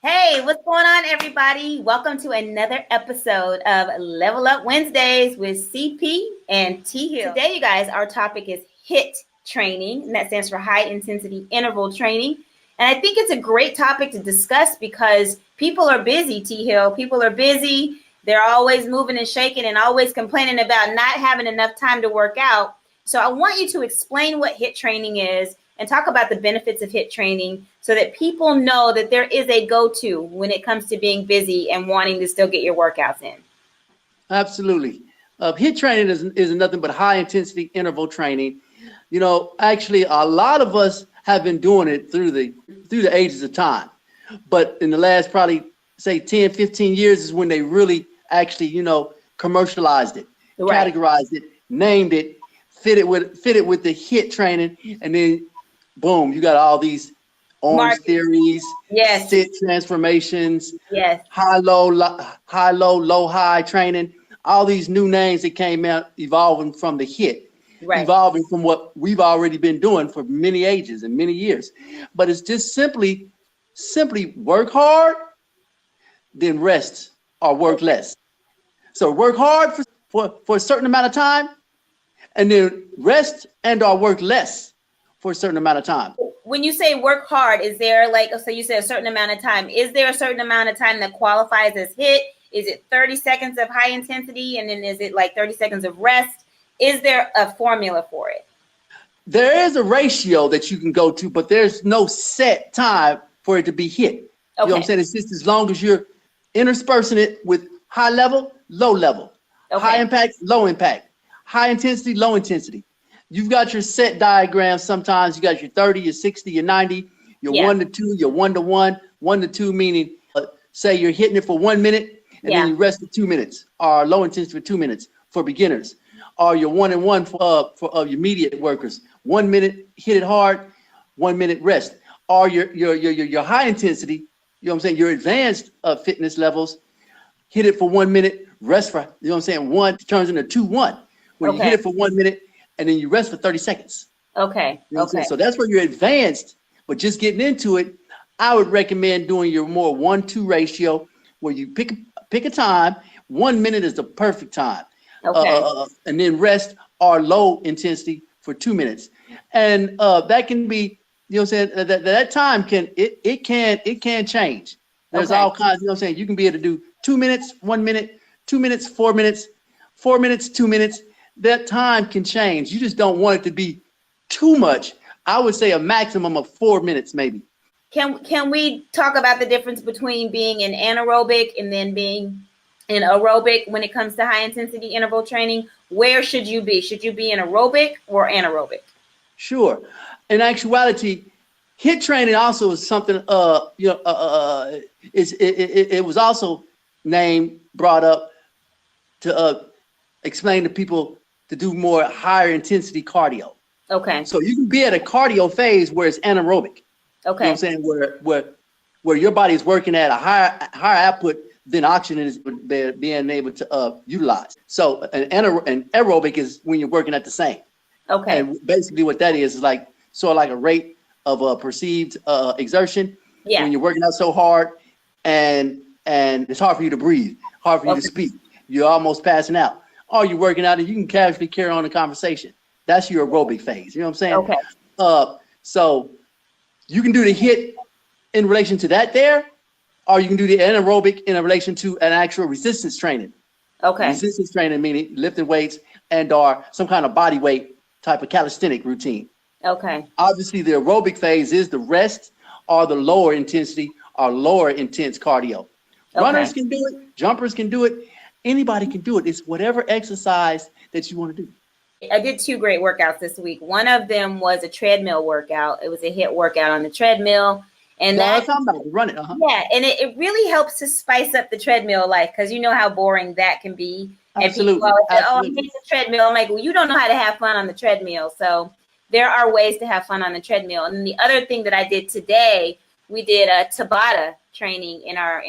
Hey, what's going on, everybody? Welcome to another episode of Level Up Wednesdays with CP and T Hill. Today, you guys, our topic is HIIT training, and that stands for high intensity interval training. And I think it's a great topic to discuss because people are busy, T Hill. People are busy. They're always moving and shaking and always complaining about not having enough time to work out. So I want you to explain what HIIT training is and talk about the benefits of HIIT training so that people know that there is a go-to when it comes to being busy and wanting to still get your workouts in. Absolutely. HIIT training is nothing but high intensity interval training. You know, actually, a lot of us have been doing it through the ages of time. But in the last probably, say, 10, 15 years is when they really actually, commercialized it, right, categorized it, named it, fit it with the HIIT training, and then boom, you got all these orange theories, yes, sit transformations, yes, high low, low high training, all these new names that came out evolving from the HIIT, right, evolving from what we've already been doing for many ages and many years. But it's just simply work hard, then rest or work less. So work hard for a certain amount of time, and then rest and or work less for a certain amount of time. When you say work hard, is there so you said a certain amount of time, is there a certain amount of time that qualifies as HIIT? Is it 30 seconds of high intensity? And then is it like 30 seconds of rest? Is there a formula for it? There is a ratio that you can go to, but there's no set time for it to be HIIT. Okay. You know what I'm saying? It's just as long as you're interspersing it with high level, low level, okay, high impact, low impact, high intensity, low intensity. You've got your set diagrams. Sometimes you got your 30, your 60, your 90, your 1 to 2, your 1 to 1, 1 to 2, meaning say you're hitting it for 1 minute and then you rest for 2 minutes, or low intensity for 2 minutes for beginners, or your 1 and 1 for your immediate workers. 1 minute, hit it hard, 1 minute rest, or your high intensity, you know what I'm saying, your advanced fitness levels, hit it for 1 minute, rest for, you know what I'm saying, 1 turns into 2-1, where you hit it for 1 minute and then you rest for 30 seconds. Okay. You know, so that's where you're advanced, but just getting into it, I would recommend doing your more 1-2 ratio, where you pick a time. 1 minute is the perfect time. Okay. And then rest or low intensity for 2 minutes. And that can be, you know what I'm saying, that time can change. There's all kinds, you know what I'm saying, you can be able to do 2 minutes, 1 minute, 2 minutes, 4 minutes, 4 minutes, 2 minutes. That time can change. You just don't want it to be too much. I would say a maximum of 4 minutes, maybe. Can we talk about the difference between being an anaerobic and then being an aerobic when it comes to high intensity interval training? Where should you be? Should you be an aerobic or anaerobic? Sure. In actuality, HIIT training also is something. It was also brought up to explain to people to do more higher intensity cardio. Okay. So you can be at a cardio phase where it's anaerobic. Okay. You know what I'm saying? Where your body is working at a higher output than oxygen is being able to utilize. So an aerobic is when you're working at the same. Okay. And basically what that is like sort of like a rate of perceived exertion. Yeah. When you're working out so hard and it's hard for you to breathe, hard for you to speak. You're almost passing out. Or you're working out and you can casually carry on the conversation. That's your aerobic phase. You know what I'm saying? Okay. So you can do the HIIT in relation to that there, or you can do the anaerobic in relation to an actual resistance training. Okay. Resistance training meaning lifting weights and or some kind of body weight type of calisthenic routine. Okay. Obviously, the aerobic phase is the rest or the lower intensity or lower intense cardio. Okay. Runners can do it. Jumpers can do it. Anybody can do it. It's whatever exercise that you want to do. I did 2 great workouts this week. One of them was a treadmill workout. It was a HIIT workout on the treadmill. And that's talking about run it. Yeah, and it really helps to spice up the treadmill life because you know how boring that can be. And absolutely. people always say, "Oh, I hate the treadmill." I'm like, well, you don't know how to have fun on the treadmill. So there are ways to have fun on the treadmill. And then the other thing that I did today, we did a Tabata training in our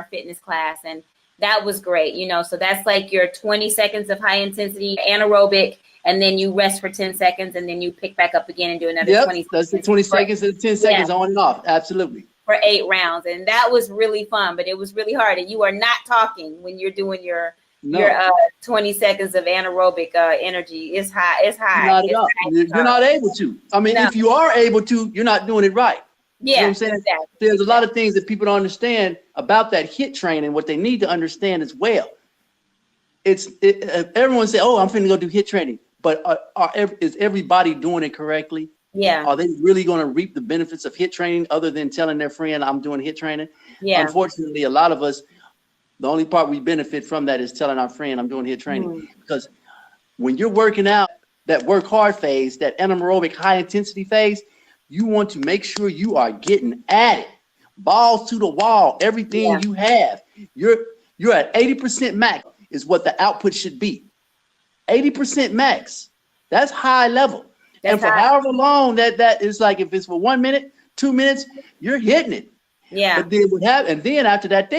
fitness class, and that was great. So that's like your 20 seconds of high intensity anaerobic, and then you rest for 10 seconds, and then you pick back up again and do another 20 seconds. That's the 20 seconds and 10 seconds on and off. Absolutely. for 8 rounds. And that was really fun, but it was really hard. And you are not talking when you're doing your 20 seconds of anaerobic energy. It's high. It's high. Not at all. You're not able to. I mean, if you are able to, you're not doing it right. Yeah, you know what I'm saying? Exactly. There's a lot of things that people don't understand about that HIIT training. What they need to understand as well. Everyone say, "Oh, I'm finna go do HIIT training," but is everybody doing it correctly? Yeah. Are they really going to reap the benefits of HIIT training other than telling their friend, "I'm doing HIIT training"? Yeah. Unfortunately, a lot of us, the only part we benefit from that is telling our friend, "I'm doing HIIT training," because when you're working out, that work hard phase, that anaerobic high intensity phase, you want to make sure you are getting at it, balls to the wall, everything you have. You're at 80% max is what the output should be. 80% max. That's high level. And for however long that is, like if it's for 1 minute, 2 minutes, you're hitting it. Yeah. But then after that,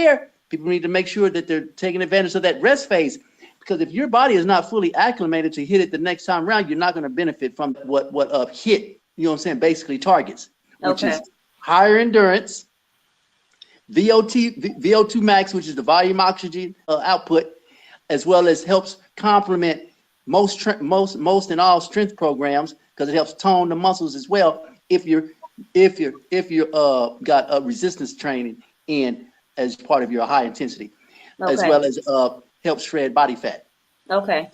people need to make sure that they're taking advantage of that rest phase. Because if your body is not fully acclimated to hit it the next time around, you're not going to benefit from what HIIT, you know what I'm saying, basically targets, which is higher endurance, VO2 max, which is the volume oxygen output, as well as helps complement most and all strength programs, because it helps tone the muscles as well. If you got a resistance training in as part of your high intensity, as well as helps shred body fat. Okay.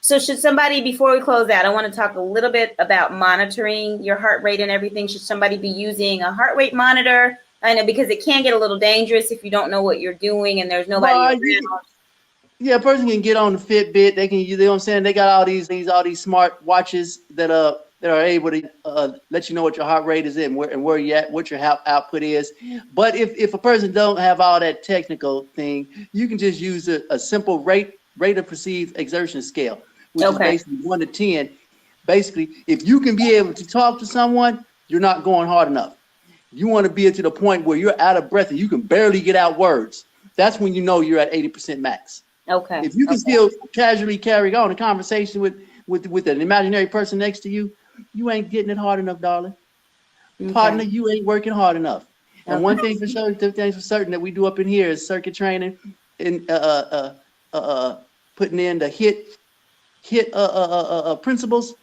So should somebody, before we close out, I want to talk a little bit about monitoring your heart rate and everything. Should somebody be using a heart rate monitor? I know, because it can get a little dangerous if you don't know what you're doing and there's nobody around. Yeah, a person can get on the Fitbit. They can, you know what I'm saying? They got all these smart watches that are able to let you know what your heart rate is and where you're at, what your output is. But if a person don't have all that technical thing, you can just use a simple rate of perceived exertion scale, which is basically 1 to 10. Basically, if you can be able to talk to someone, you're not going hard enough. You want to be to the point where you're out of breath and you can barely get out words. That's when you know you're at 80% max. Okay. If you can still casually carry on a conversation with an imaginary person next to you, you ain't getting it hard enough, darling. Partner, you ain't working hard enough. And one thing for sure, 2 things for certain that we do up in here is circuit training and putting in the HIIT principles,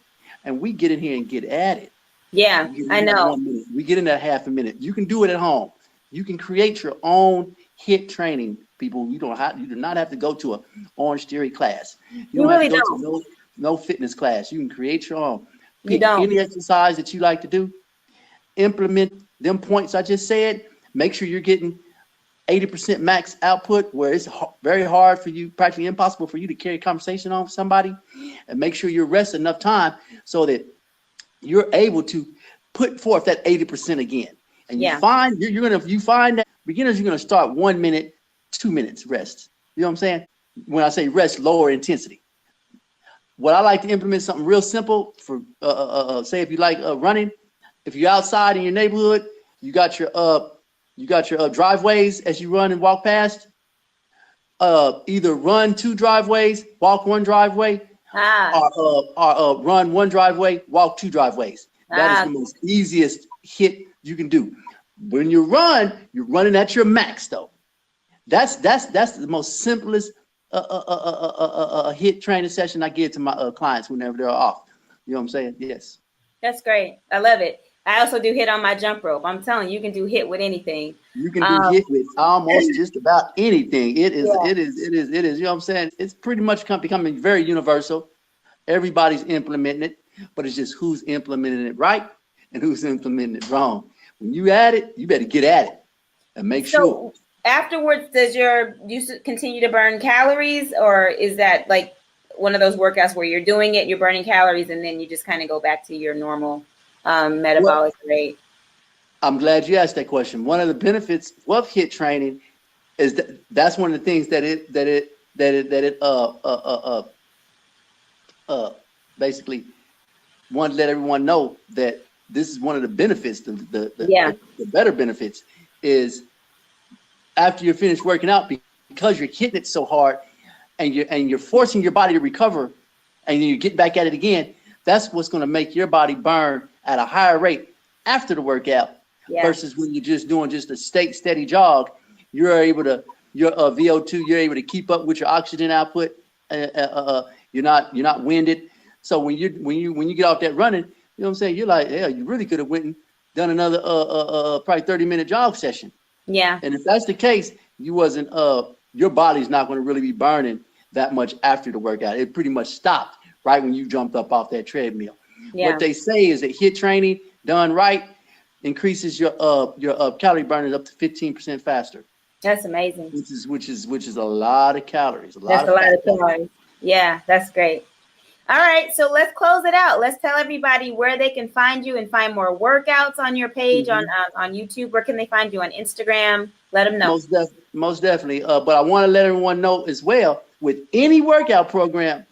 and we get in here and get at it. Yeah, I know. We get in that half a minute. You can do it at home. You can create your own HIIT training, people. You do not have to go to an Orange Theory class. You don't have to go to no fitness class. You can create your own. Pick any exercise that you like to do. Implement them points I just said. Make sure you're getting 80% max output, where it's very hard for you, practically impossible for you to carry a conversation on with somebody. And make sure you rest enough time so that you're able to put forth that 80% again. And you find you find that beginners, you're gonna start 1 minute, 2 minutes rest. You know what I'm saying? When I say rest, lower intensity. What I like to implement something real simple for say if you like running, if you're outside in your neighborhood, you got your driveways as you run and walk past. Either run 2 driveways, walk 1 driveway, or run 1 driveway, walk 2 driveways. That is the most easiest HIIT you can do. When you run, you're running at your max though. That's the most simplest HIIT training session I give to my clients whenever they're off. You know what I'm saying? Yes. That's great. I love it. I also do HIIT on my jump rope. I'm telling you, you can do HIIT with anything. You can do HIIT with almost just about anything. It is, you know what I'm saying? It's pretty much becoming very universal. Everybody's implementing it, but it's just who's implementing it right and who's implementing it wrong. When you at it, you better get at it and make sure. Afterwards, you continue to burn calories, or is that like one of those workouts where you're doing it, you're burning calories, and then you just kind of go back to your normal metabolic rate? I'm glad you asked that question. One of the benefits of HIIT training is that's one of the things that it basically want to let everyone know that this is one of the benefits. The better benefits is after you're finished working out, because you're hitting it so hard and you're forcing your body to recover, and then you get back at it again. That's what's going to make your body burn at a higher rate after the workout versus when you're just doing just a steady jog, you're able to, your VO2, you're able to keep up with your oxygen output. You're not winded. So when you get off that running, you know what I'm saying? You're like, yeah, you really could have went and done another probably 30-minute jog session. Yeah. And if that's the case, you wasn't your body's not going to really be burning that much after the workout. It pretty much stopped right when you jumped up off that treadmill. Yeah. What they say is that HIIT training done right increases your calorie burning up to 15% faster. That's amazing. Which is a lot of calories. That's a lot of calories. Yeah, that's great. All right, so let's close it out. Let's tell everybody where they can find you and find more workouts on your page on YouTube. Where can they find you on Instagram? Let them know. Most definitely. But I want to let everyone know as well, with any workout program,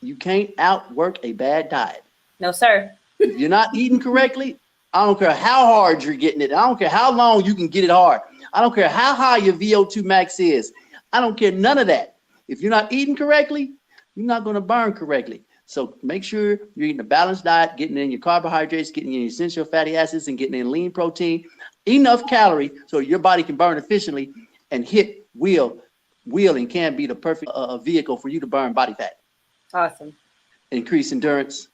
you can't outwork a bad diet. No, sir. If you're not eating correctly, I don't care how hard you're getting it. I don't care how long you can get it hard. I don't care how high your VO2 max is. I don't care none of that. If you're not eating correctly, you're not going to burn correctly. So make sure you're eating a balanced diet, getting in your carbohydrates, getting in your essential fatty acids, and getting in lean protein, enough calorie so your body can burn efficiently, and HIIT will and can be the perfect vehicle for you to burn body fat. Awesome. Increase endurance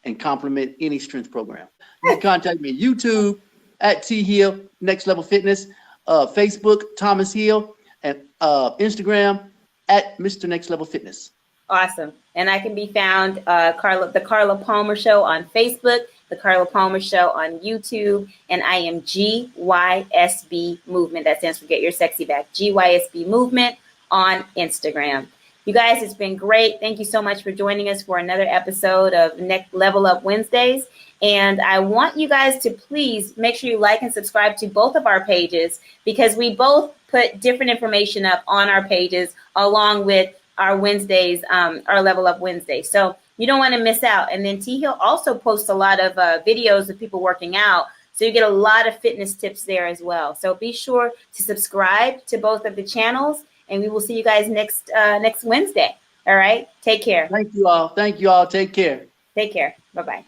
and complement any strength program. You can contact me on YouTube at T Hill Next Level Fitness, Facebook Thomas Hill, and Instagram at Mr. Next Level Fitness. Awesome. And I can be found the Carla Palmer Show on Facebook, the Carla Palmer Show on YouTube, and I am GYSB Movement. That stands for Get Your Sexy Back. GYSB Movement on Instagram. You guys, it's been great. Thank you so much for joining us for another episode of Level Up Wednesdays. And I want you guys to please make sure you like and subscribe to both of our pages, because we both put different information up on our pages along with our Wednesdays, our Level Up Wednesday. So you don't want to miss out. And then T Hill also posts a lot of videos of people working out. So you get a lot of fitness tips there as well. So be sure to subscribe to both of the channels, and we will see you guys next Wednesday. All right. Take care. Thank you all. Take care. Take care. Bye-bye.